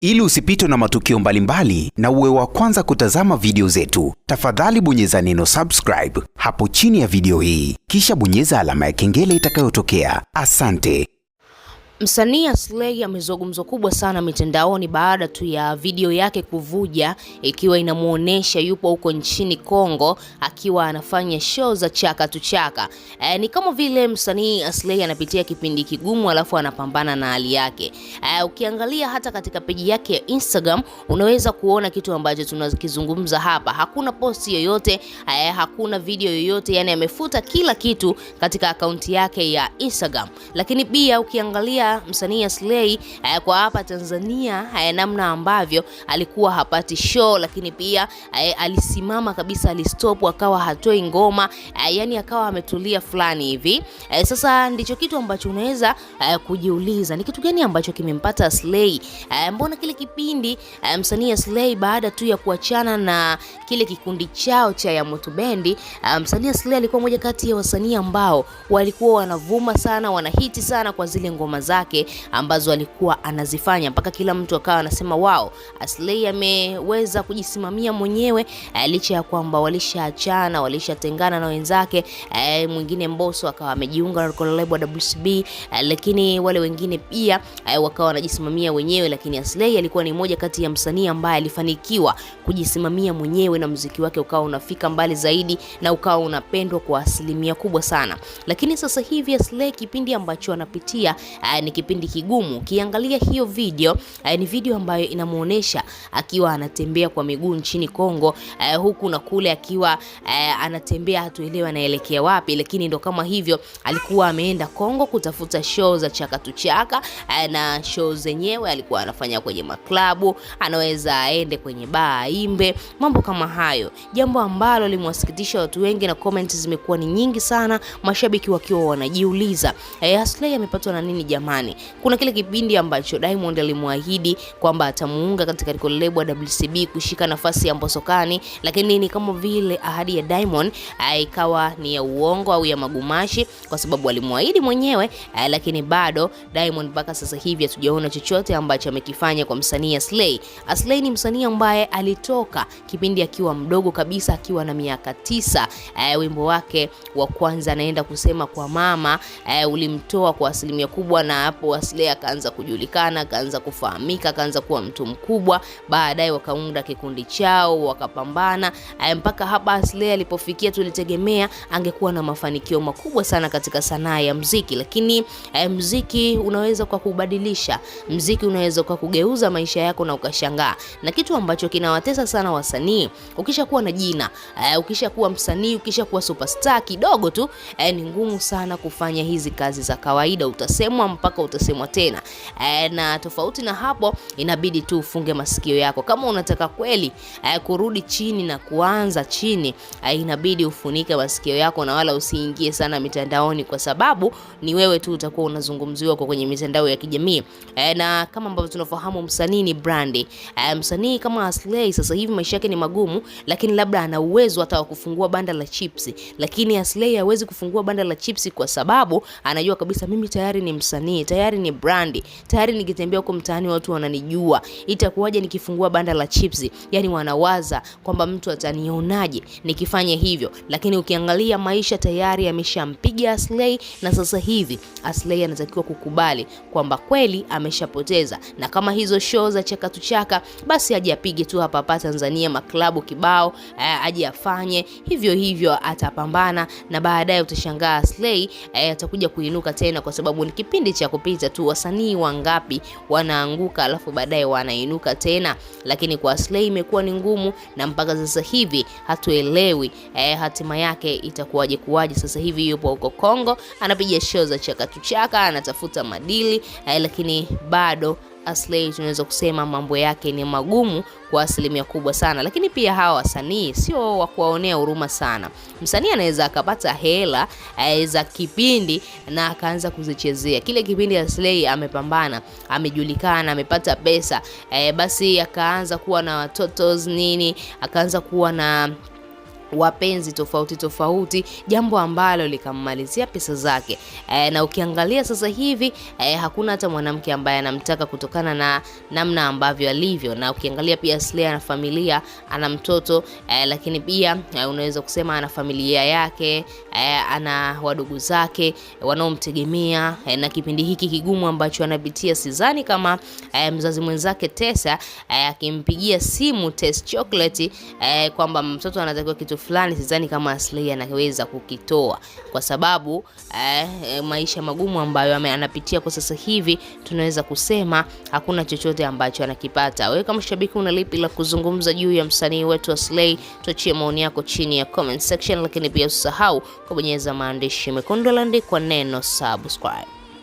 Ili usipitwe na matukio mbalimbali na uwe wa kwanza kutazama video zetu, tafadhali bonyeza neno subscribe hapo chini ya video hii, kisha bonyeza alama ya kengele itakayotokea. Asante. Msanii Aslay amezua gumzo kubwa sana mitandaoni baada tu ya video yake kuvuja ikiwa inamuonesha yupo huko nchini Kongo akiwa anafanya show za chaka tu chaka. Ni kama vile msanii Aslay anapitia kipindi kigumu alafu anapambana na hali yake. Ukiangalia hata katika peji yake ya Instagram unaweza kuona kitu ambacho tunakizungumza hapa. Hakuna post yoyote, hakuna video yoyote, yani amefuta kila kitu katika akaunti yake ya Instagram. Lakini pia ukiangalia msanii Aslay kwa hapa Tanzania namna ambavyo alikuwa hapati show, lakini pia alisimama kabisa, alistop, akawa hatoi ngoma, yani akawa ametulia fulani hivi. Sasa ndicho kitu ambacho unaweza kujiuliza, ni kitu gani ambacho kimempata Aslay? Mbona kile kipindi msanii Aslay baada tu ya kuachana na kile kikundi chao cha ya Moto Bendi, msanii Aslay alikuwa moja kati ya wasanii ambao walikuwa wanavuma sana, wanahiti sana kwa zile ngoma zake ambazo alikuwa anazifanya, mpaka kila mtu akawa anasema wow, Aslay ameweza kujisimamia mwenyewe, licha ya kwamba walishaachana, walishatengana na wenzake. Mwingine Mbosso akawa amejiunga na label WCB, lakini wale wengine pia wakawa wanajisimamia wenyewe, lakini Aslay alikuwa ni moja kati ya msanii ambaye alifanikiwa kujisimamia mwenyewe na muziki wake ukawa unafika mbali zaidi na ukawa unapendwa kwa asilimia kubwa sana. Lakini sasa hivi Aslay kipindi ambacho anapitia ni kipindi kigumu. Ukiangalia hiyo video, ni video ambayo inamuonesha akiwa anatembea kwa miguu nchini Kongo, huku na kule akiwa anatembea, hatuelewa anaelekea wapi, lakini ndo kama hivyo alikuwa ameenda Kongo kutafuta show za chaka tu chaka, na show zenyewe alikuwa anafanya kwenye maklabu, anaweza aende kwenye baa aimbe, mambo kama hayo, jambo ambalo limewasikitisha watu wengi na comments zimekuwa ni nyingi sana, mashabiki wakiwa wanajiuliza Aslay amepatwa na nini jamani? Kuna kile kipindi ambacho Diamond alimwahidi kwamba atamuunga katika label ya WCB kushika nafasi ya Mbosso Kani, lakini ni kama vile ahadi ya Diamond ikawa ni ya uongo au ya magumashi, kwa sababu alimwahidi mwenyewe, lakini bado Diamond mpaka sasa hivi hatujaona chochote ambacho amekifanya kwa msanii Aslay. Aslay ni msanii ambaye alitoka kipindi akiwa mdogo kabisa, akiwa na miaka 9. Wimbo wake wa kwanza Naenda Kusema Kwa Mama ulimtoa kwa asilimia kubwa, na hapo Aslay akaanza kujulikana, akaanza kufahamika, akaanza kuwa mtu mkubwa. Baadaye wakaunda kikundi chao, wakapambana mpaka hapa Aslay alipofikia. Tulitegemea angekuwa na mafanikio makubwa sana katika sanaa ya muziki, lakini muziki unaweza kwa kubadilisha, muziki unaweza kwa kugeuza maisha yako na ukashangaa. Na kitu ambacho kinawatesa sana wasanii, ukishakuwa na jina, ukishakuwa msanii, ukishakuwa superstar kidogo tu, ni ngumu sana kufanya hizi kazi za kawaida. Utasemwa mpaka utasemwa tena, na tofauti na hapo inabidi tu ufunge masikio yako. Kama unataka kweli kurudi chini na kuanza chini, inabidi ufunike masikio yako na wala usiingie sana mitandaoni, kwa sababu ni wewe tu utakuwa unazungumziwa kwa kwenye mitandao ya kijamii. Na kama ambavyo tunafahamu msanii ni brandi. Msanii kama Aslay sasa hivi maisha yake ni magumu, lakini labda ana uwezo hata wa kufungua banda la chips, lakini Aslay hawezi kufungua banda la chips kwa sababu anajua kabisa mimi tayari ni msanii, tayari ni brandi, tayari nikitembea huko mtaani watu wananijua, itakuwaje nikifungua banda la chips? Yani wanawaza kwamba mtu atanionaje nikifanya hivyo. Lakini ukiangalia maisha tayari yameshampiga Aslay, na sasa hivi Aslay anatakiwa kukubali kwamba kweli ameshapoteza, na kama hizo show za chaka tu chaka, basi aje apige tu hapa Tanzania maklabu kibao, aje afanye hivyo hivyo, atapambana na baadaye utashangaa Aslay atakuja kuinuka tena, kwa sababu ni kipindi cha kupita tu. Wasanii wangapi wanaanguka alafu baadaye wanainuka tena, lakini kwa Aslay imekuwa ni ngumu, na mpaka sasa hivi hatuelewi hatima yake itakuwaje kuwaje. Sasa hivi yupo huko Kongo anapiga show za chaka tu chaka, anatafuta madili, lakini bado Aslay tunaweza kusema mambo yake ni magumu kwa asilimia kubwa sana. Lakini pia hawa wasanii sio wa kuwaonea huruma sana. Msanii anaweza akapata hela za kipindi na akaanza kuzichezea. Kile kipindi Aslay amepambana, amejulikana, amepata pesa, basi akaanza kuwa na watoto nini, akaanza kuwa na wapenzi tofauti, jambo ambalo likammalizia pesa zake. Na ukiangalia sasa hivi hakuna hata mwanamke ambaye anamtaka kutokana na namna ambavyo alivyo. Na ukiangalia pia Slay ana familia, ana mtoto, lakini pia unaweza kusema ana familia yake, ana wadogo zake wanaomtegemea, na kipindi hiki kigumu ambacho anapitia, sidhani kama mzazi mwenzake Tessa akimpigia simu Tess Chocolate kwamba mtoto anatakiwa kitu fulani, sidhani kama Slay anaweza kukitoa, kwa sababu maisha magumu ambayo anapitia kwa sasa hivi, tunaweza kusema hakuna chochote ambacho anakipata. Wewe kama shabiki una lipi la kuzungumza juu ya msanii wetu wa Slay? Tuachie maoni yako chini ya comment section, lakini pia usisahau kubonyeza maandishi mekundu yaliyoandikwa neno subscribe.